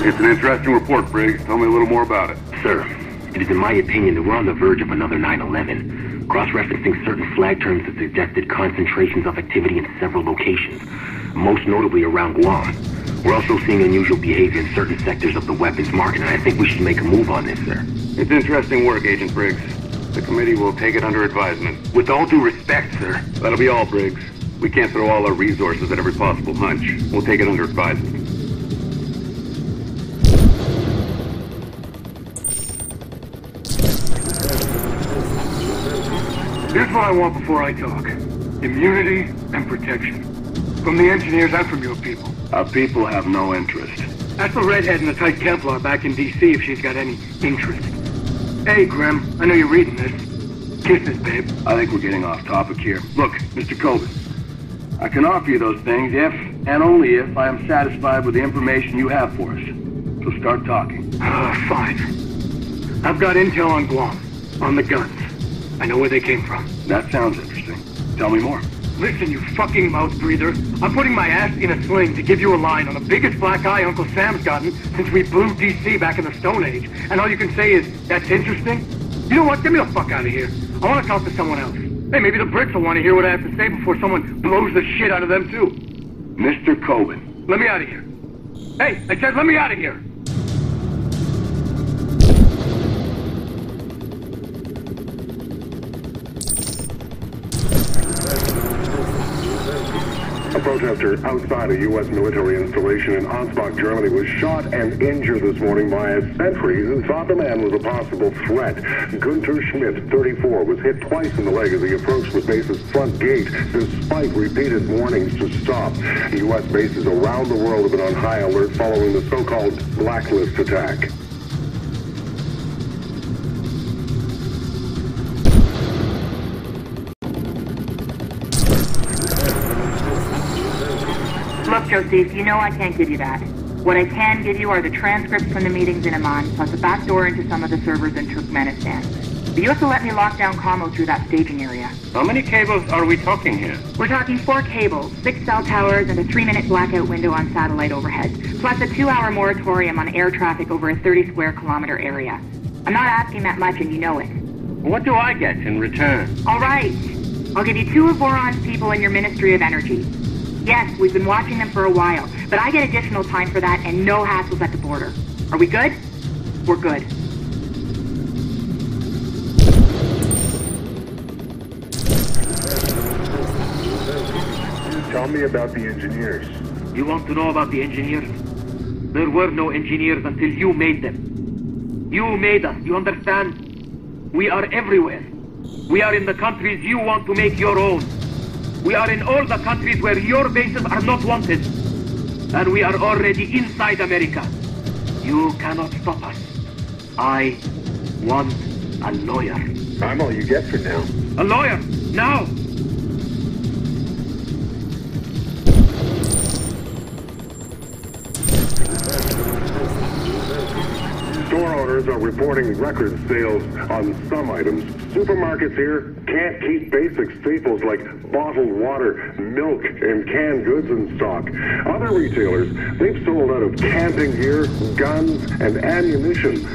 It's an interesting report, Briggs. Tell me a little more about it. Sir, it is in my opinion that we're on the verge of another 9/11. Cross-referencing certain flag terms that suggested concentrations of activity in several locations, most notably around Guam. We're also seeing unusual behavior in certain sectors of the weapons market, and I think we should make a move on this, sir. It's interesting work, Agent Briggs. The committee will take it under advisement. With all due respect, sir. That'll be all, Briggs. We can't throw all our resources at every possible hunch. We'll take it under advisement. Here's what I want before I talk. Immunity and protection. From the engineers and from your people. Our people have no interest. Ask the redhead in the tight Templar back in D.C. if she's got any interest. Hey, Grim, I know you're reading this. Kisses, babe. I think we're getting off topic here. Look, Mr. Coben, I can offer you those things if, and only if, I am satisfied with the information you have for us. So start talking. Fine. I've got intel on Guam. On the guns. I know where they came from. That sounds interesting. Tell me more. Listen, you fucking mouth breather. I'm putting my ass in a sling to give you a line on the biggest black eye Uncle Sam's gotten since we blew D.C. back in the Stone Age. And all you can say is, that's interesting? You know what? Get me the fuck out of here. I want to talk to someone else. Hey, maybe the Brits will want to hear what I have to say before someone blows the shit out of them, too. Mr. Coben. Let me out of here. Hey, I said let me out of here. A protester outside a U.S. military installation in Ansbach, Germany, was shot and injured this morning by a sentry who thought the man was a possible threat. Gunter Schmidt, 34, was hit twice in the leg as he approached the base's front gate, despite repeated warnings to stop. U.S. bases around the world have been on high alert following the so-called blacklist attack. Look, Joseph, you know I can't give you that. What I can give you are the transcripts from the meetings in Amman, plus a back door into some of the servers in Turkmenistan. But you have to let me lock down commo through that staging area. How many cables are we talking here? We're talking 4 cables, 6 cell towers, and a 3-minute blackout window on satellite overhead, plus a 2-hour moratorium on air traffic over a 30-square-kilometer area. I'm not asking that much, and you know it. What do I get in return? All right. I'll give you 2 of Voron's people in your Ministry of Energy. Yes, we've been watching them for a while, but I get additional time for that and no hassles at the border. Are we good? We're good. Tell me about the engineers. You want to know about the engineers? There were no engineers until you made them. You made us, you understand? We are everywhere. We are in the countries you want to make your own. We are in all the countries where your bases are not wanted. And we are already inside America. You cannot stop us. I want a lawyer. I'm all you get for now. A lawyer! Now! Store owners are reporting record sales on some items. Supermarkets here can't keep basic staples like bottled water, milk, and canned goods in stock. Other retailers, they've sold out of camping gear, guns, and ammunition.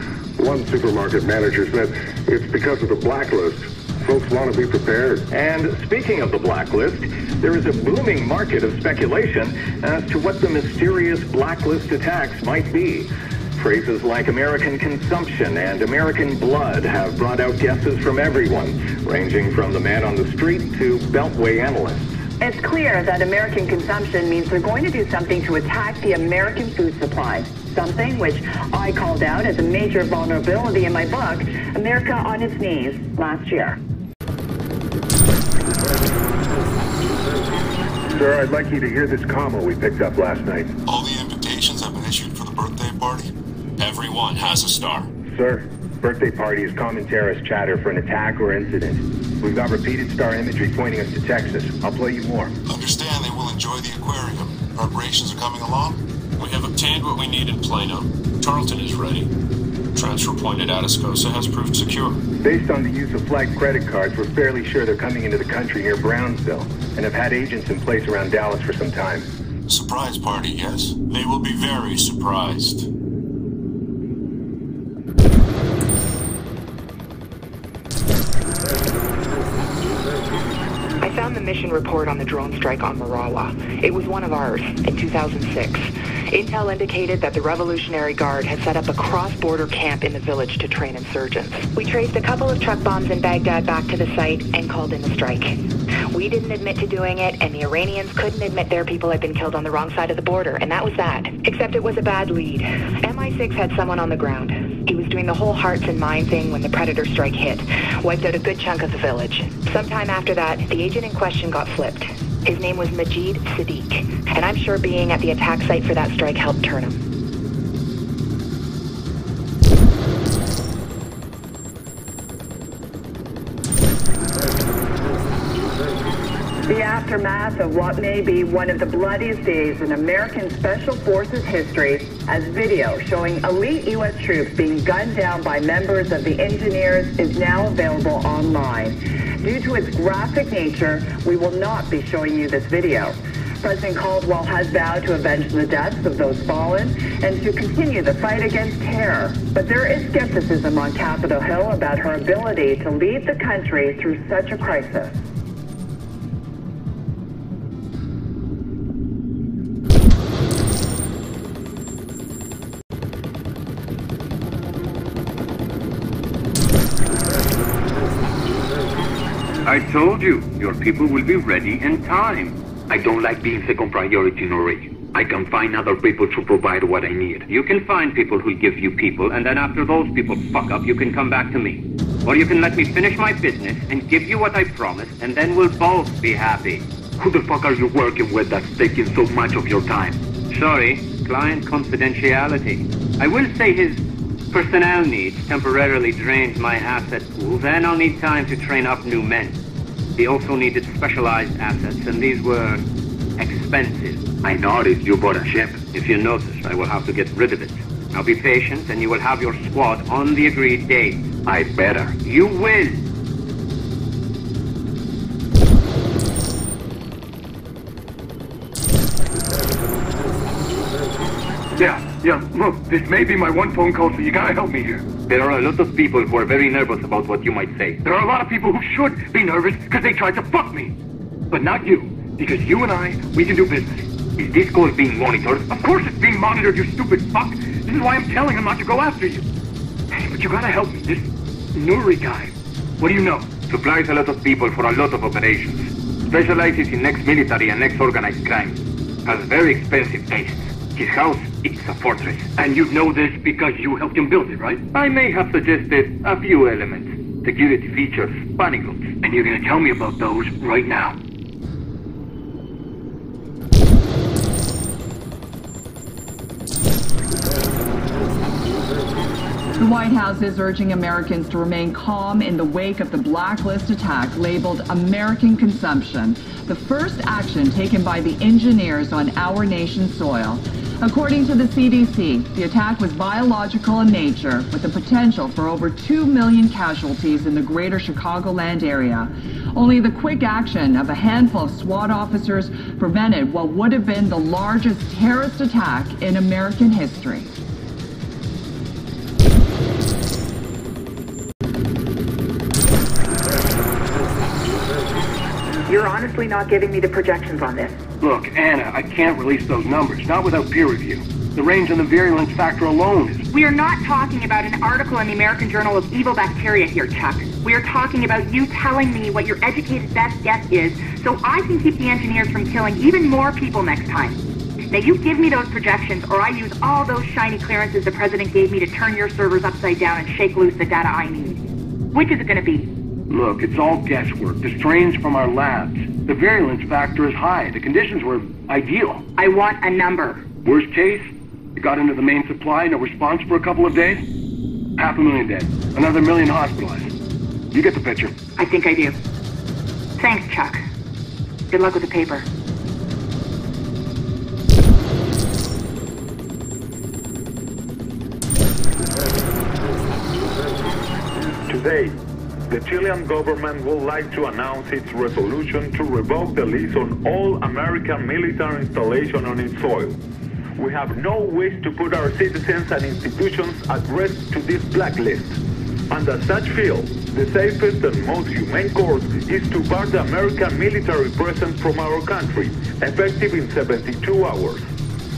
One supermarket manager said it's because of the blacklist. Folks want to be prepared. And speaking of the blacklist, there is a booming market of speculation as to what the mysterious blacklist attacks might be. Phrases like American consumption and American blood have brought out guesses from everyone, ranging from the man on the street to Beltway analysts. It's clear that American consumption means they're going to do something to attack the American food supply. Something which I called out as a major vulnerability in my book, America on Its Knees, last year. Sir, I'd like you to hear this commo we picked up last night. All the invitations have been issued for the birthday party. Everyone has a star. Sir, birthday party is common terrorist chatter for an attack or incident. We've got repeated star imagery pointing us to Texas. I'll play you more. Understand they will enjoy the aquarium. Preparations are coming along. We have obtained what we need in Plano. Tarleton is ready. Transfer point at Atascosa has proved secure. Based on the use of flagged credit cards, we're fairly sure they're coming into the country near Brownsville and have had agents in place around Dallas for some time. Surprise party, yes? They will be very surprised. found the mission report on the drone strike on Marawa. It was one of ours in 2006. Intel indicated that the Revolutionary Guard had set up a cross-border camp in the village to train insurgents. We traced a couple of truck bombs in Baghdad back to the site and called in the strike. We didn't admit to doing it, and the Iranians couldn't admit their people had been killed on the wrong side of the border, and that was that. Except it was a bad lead. MI6 had someone on the ground. He was doing the whole hearts and mind thing when the Predator strike hit. Wiped out a good chunk of the village. Sometime after that, the agent in question got flipped. His name was Majid Sadiq, and I'm sure being at the attack site for that strike helped turn him. The aftermath of what may be one of the bloodiest days in American Special Forces history, as video showing elite U.S. troops being gunned down by members of the Engineers is now available online. Due to its graphic nature, we will not be showing you this video. President Caldwell has vowed to avenge the deaths of those fallen and to continue the fight against terror. But there is skepticism on Capitol Hill about her ability to lead the country through such a crisis. I told you, your people will be ready in time. I don't like being second priority in a region. I can find other people to provide what I need. You can find people who'll give you people, and then after those people fuck up, you can come back to me. Or you can let me finish my business and give you what I promised, and then we'll both be happy. Who the fuck are you working with that's taking so much of your time? Sorry, client confidentiality. I will say his personnel needs temporarily drained my asset pool, then I'll need time to train up new men. He also needed specialized assets, and these were expensive. I noticed you bought a ship. If you notice, I will have to get rid of it. Now be patient, and you will have your squad on the agreed date. I better. You will. Yeah, look, this may be my one phone call, so you gotta help me here. There are a lot of people who are very nervous about what you might say. There are a lot of people who should be nervous because they tried to fuck me. But not you, because you and I, we can do business. Is this call being monitored? Of course it's being monitored, you stupid fuck. This is why I'm telling him not to go after you. Hey, but you gotta help me. This Nuri guy, what do you know? Supplies a lot of people for a lot of operations. Specializes in ex-military and ex-organized crime. Has very expensive tastes. His house, it's a fortress. And you know this because you helped him build it, right? I may have suggested a few elements. Security features, panic rooms. And you're gonna tell me about those right now. The White House is urging Americans to remain calm in the wake of the blacklist attack labeled American Consumption, the first action taken by the engineers on our nation's soil. According to the CDC, the attack was biological in nature, with the potential for over 2 million casualties in the greater Chicagoland area. Only the quick action of a handful of SWAT officers prevented what would have been the largest terrorist attack in American history. You're honestly not giving me the projections on this. Look, Anna, I can't release those numbers, not without peer review. The range and the virulence factor alone is... We are not talking about an article in the American Journal of Evil Bacteria here, Chuck. We are talking about you telling me what your educated best guess is so I can keep the engineers from killing even more people next time. Now you give me those projections or I use all those shiny clearances the president gave me to turn your servers upside down and shake loose the data I need. Which is it going to be? Look, it's all guesswork. The strains from our labs. The virulence factor is high. The conditions were ideal. I want a number. Worst case, it got into the main supply, no response for a couple of days. 500,000 dead. Another 1 million hospitalized. You get the picture. I think I do. Thanks, Chuck. Good luck with the paper. Today, the Chilean government would like to announce its resolution to revoke the lease on all American military installations on its soil. We have no wish to put our citizens and institutions at risk to this blacklist. And as such field, the safest and most humane course is to bar the American military presence from our country, effective in 72 hours.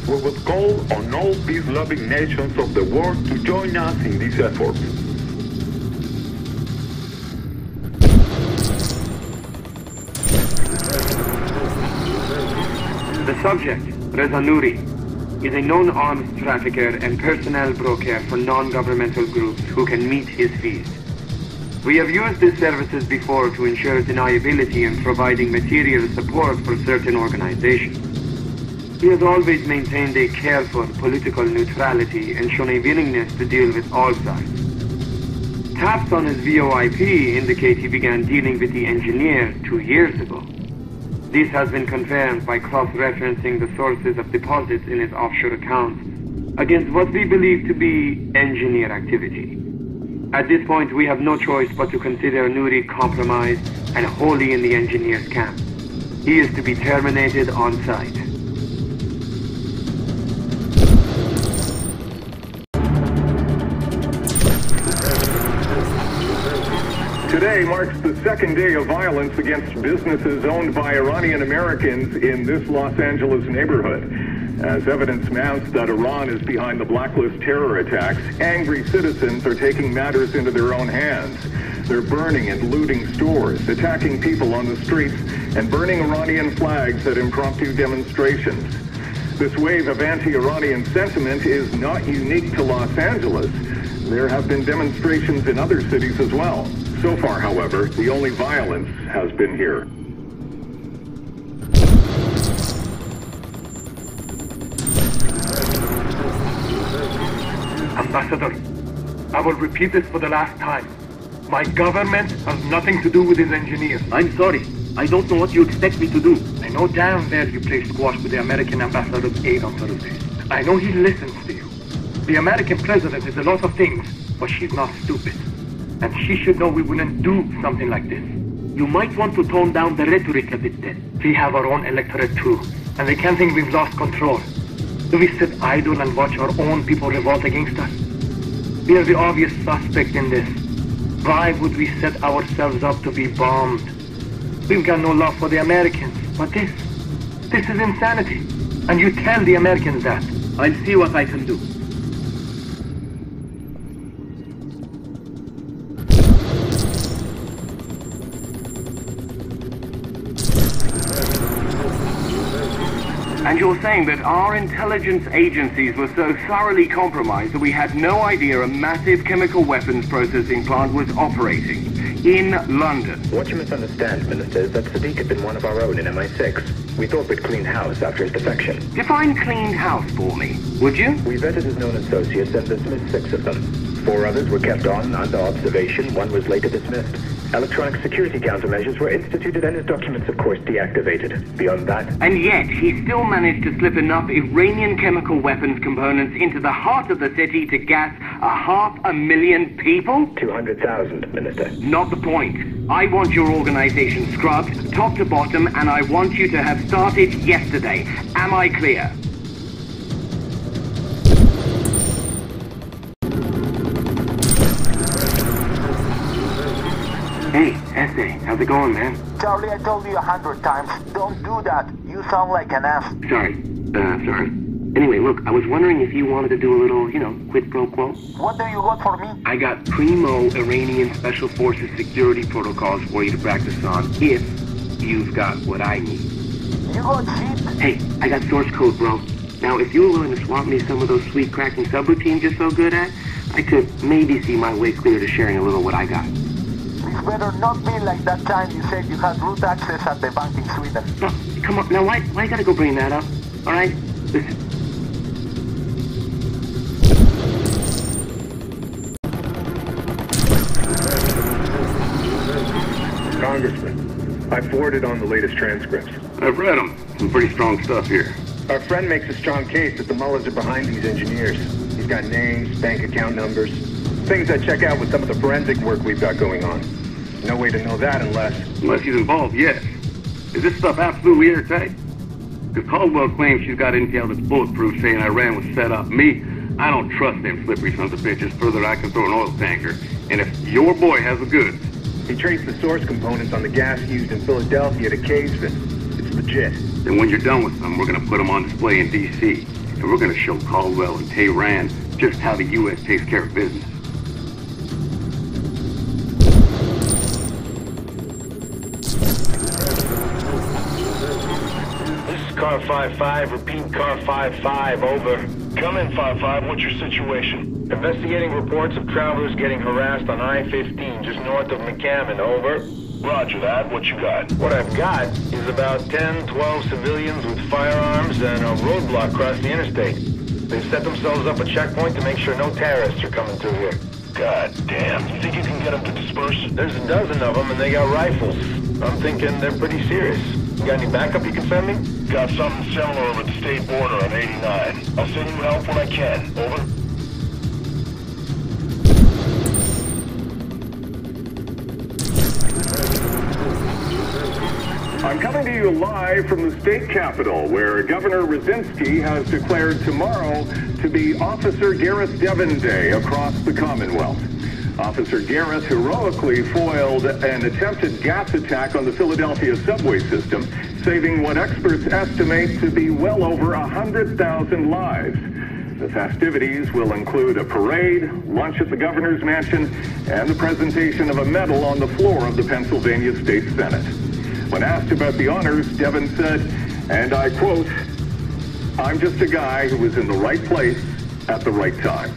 We would call on all peace-loving nations of the world to join us in this effort. The subject, Reza Nouri, is a known arms trafficker and personnel broker for non-governmental groups who can meet his fees. We have used his services before to ensure deniability in providing material support for certain organizations. He has always maintained a careful political neutrality and shown a willingness to deal with all sides. Taps on his VOIP indicate he began dealing with the engineer 2 years ago. This has been confirmed by cross-referencing the sources of deposits in his offshore accounts against what we believe to be engineer activity. At this point, we have no choice but to consider Nouri compromised and wholly in the engineer's camp. He is to be terminated on sight. Today marks the second day of violence against businesses owned by Iranian Americans in this Los Angeles neighborhood. As evidence mounts that Iran is behind the blacklist terror attacks, angry citizens are taking matters into their own hands. They're burning and looting stores, attacking people on the streets, and burning Iranian flags at impromptu demonstrations. This wave of anti-Iranian sentiment is not unique to Los Angeles. There have been demonstrations in other cities as well. So far, however, the only violence has been here. Ambassador, I will repeat this for the last time. My government has nothing to do with his engineers. I'm sorry. I don't know what you expect me to do. I know damn well you play squash with the American ambassador's aide on Thursday. I know he listens to you. The American president is a lot of things, but she's not stupid. And she should know we wouldn't do something like this. You might want to tone down the rhetoric a bit then. We have our own electorate too, and they can't think we've lost control. Do we sit idle and watch our own people revolt against us? We are the obvious suspect in this. Why would we set ourselves up to be bombed? We've got no love for the Americans, but this is insanity. And you tell the Americans that. I'll see what I can do. And you're saying that our intelligence agencies were so thoroughly compromised that we had no idea a massive chemical weapons processing plant was operating in London. What you misunderstand, Minister, is that Sadiq had been one of our own in MI6. We thought we'd cleaned house after his defection. Define cleaned house for me, would you? We vetted his known associates and dismissed 6 of them. 4 others were kept on under observation. 1 was later dismissed. Electronic security countermeasures were instituted and his documents, of course, deactivated. Beyond that... And yet, he still managed to slip enough Iranian chemical weapons components into the heart of the city to gas 500,000 people? 200,000, Minister. Not the point. I want your organization scrubbed, top to bottom, and I want you to have started yesterday. Am I clear? Hey, Essay, how's it going, man? Charlie, I told you 100 times, don't do that. You sound like an ass. Sorry. Anyway, look, I was wondering if you wanted to do a little, quid pro quo. What do you got for me? I got primo Iranian Special Forces security protocols for you to practice on if you've got what I need. You got shit? Hey, I got source code, bro. Now, if you were willing to swap me some of those sweet cracking subroutines you're so good at, I could maybe see my way clear to sharing a little what I got. This better not be like that time you said you had root access at the bank in Sweden. No, come on, now why you gotta go bring that up? Alright? Listen. Congressman, I forwarded on the latest transcripts. I've read them. Some pretty strong stuff here. Our friend makes a strong case that the mullahs are behind these engineers. He's got names, bank account numbers, things that check out with some of the forensic work we've got going on. No way to know that unless he's involved, yes. Is this stuff absolutely airtight? Because Caldwell claims she's got intel that's bulletproof saying Iran was set up. Me, I don't trust them slippery sons of bitches further I can throw an oil tanker. And if your boy has the goods... He traced the source components on the gas used in Philadelphia to Caseman. It's legit. Then when you're done with them, we're going to put them on display in D.C. And we're going to show Caldwell and Tehran just how the U.S. takes care of business. This is Car 5-5. Repeat Car 5-5. Over. Come in, 5-5. What's your situation? Investigating reports of travelers getting harassed on I-15 just north of McCammon. Over. Roger that. What you got? What I've got is about 10, 12 civilians with firearms and a roadblock across the interstate. They've set themselves up a checkpoint to make sure no terrorists are coming through here. God damn. You think you can get them to disperse? There's a dozen of them and they got rifles. I'm thinking they're pretty serious. You got any backup you can send me? Got something similar over the state border on 89. I'll send you help when I can. Over. I'm coming to you live from the state capitol, where Governor Rosinsky has declared tomorrow to be Officer Gareth Devon Day across the Commonwealth. Officer Gareth heroically foiled an attempted gas attack on the Philadelphia subway system, saving what experts estimate to be well over 100,000 lives. The festivities will include a parade, lunch at the governor's mansion, and the presentation of a medal on the floor of the Pennsylvania State Senate. When asked about the honors, Devon said, and I quote, "I'm just a guy who was in the right place at the right time."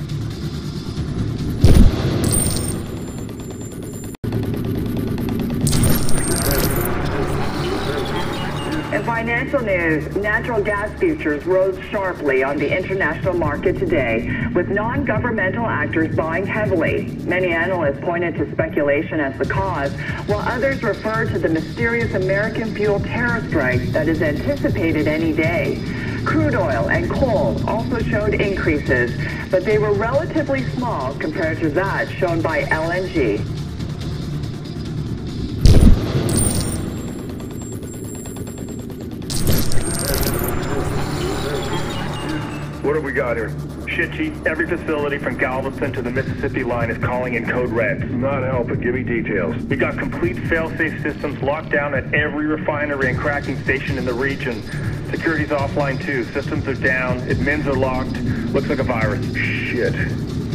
In financial news, natural gas futures rose sharply on the international market today, with non-governmental actors buying heavily. Many analysts pointed to speculation as the cause, while others referred to the mysterious American fuel terror strike that is anticipated any day. Crude oil and coal also showed increases, but they were relatively small compared to that shown by LNG. What have we got here? Shit, Chief. Every facility from Galveston to the Mississippi line is calling in code red. Not helping. Give me details. We got complete fail-safe systems locked down at every refinery and cracking station in the region. Security's offline too. Systems are down. Admins are locked. Looks like a virus. Shit.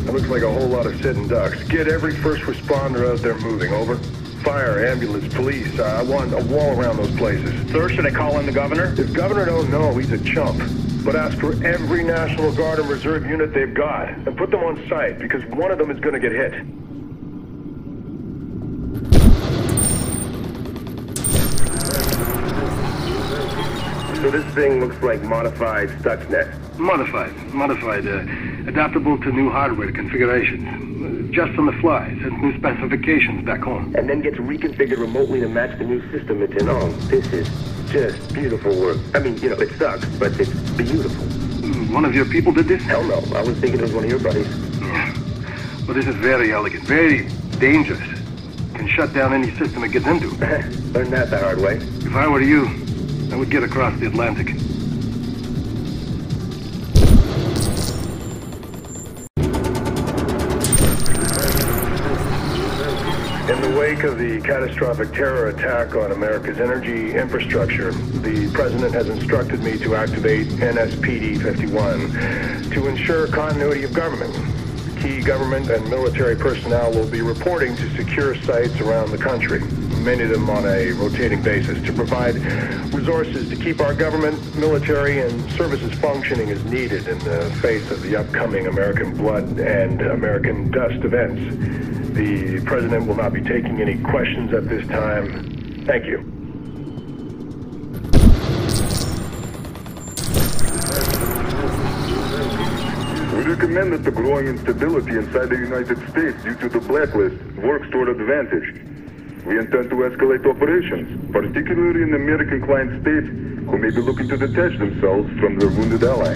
That looks like a whole lot of sitting ducks. Get every first responder out there moving. Over. Fire, ambulance, police. I want a wall around those places. Sir, should I call in the governor? If governor don't know, he's a chump. But ask for every National Guard and Reserve unit they've got, and put them on site, because one of them is going to get hit. So this thing looks like modified Stuxnet. Modified, adaptable to new hardware configurations. Just on the fly, sends new specifications back home. And then gets reconfigured remotely to match the new system it's in. Oh, this is just beautiful work. I mean, you know, it sucks, but it's beautiful. One of your people did this? Hell no. I was thinking it was one of your buddies. Yeah. Well, this is very elegant, very dangerous. Can shut down any system it gets into. Learned that the hard way. If I were you, I would get across the Atlantic. In the wake of the catastrophic terror attack on America's energy infrastructure, the President has instructed me to activate NSPD 51 to ensure continuity of government. Key government and military personnel will be reporting to secure sites around the country, many of them on a rotating basis, to provide resources to keep our government, military, and services functioning as needed in the face of the upcoming American blood and American dust events. The President will not be taking any questions at this time. Thank you. We recommend that the growing instability inside the United States due to the blacklist works toward advantage. We intend to escalate operations, particularly in American client states who may be looking to detach themselves from their wounded ally.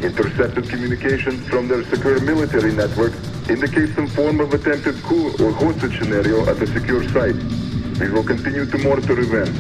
Intercepted communications from their secure military networks indicate some form of attempted coup or hostage scenario at a secure site. We will continue to monitor events.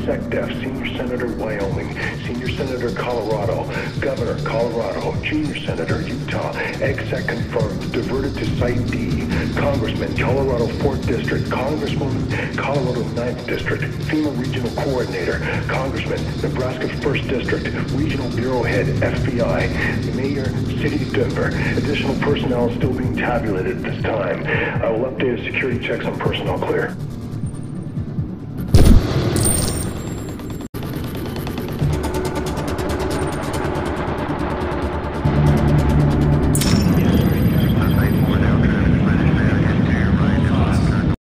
SecDef, Senior Senator, Wyoming, Senior Senator, Colorado, Governor, Colorado, Junior Senator, Utah, exec confirmed, diverted to Site D, Congressman, Colorado 4th District, Congresswoman, Colorado 9th District, FEMA Regional Coordinator, Congressman, Nebraska 1st District, Regional Bureau Head, FBI, Mayor, City of Denver. Additional personnel is still being tabulated at this time. I will update as security checks on personnel clear.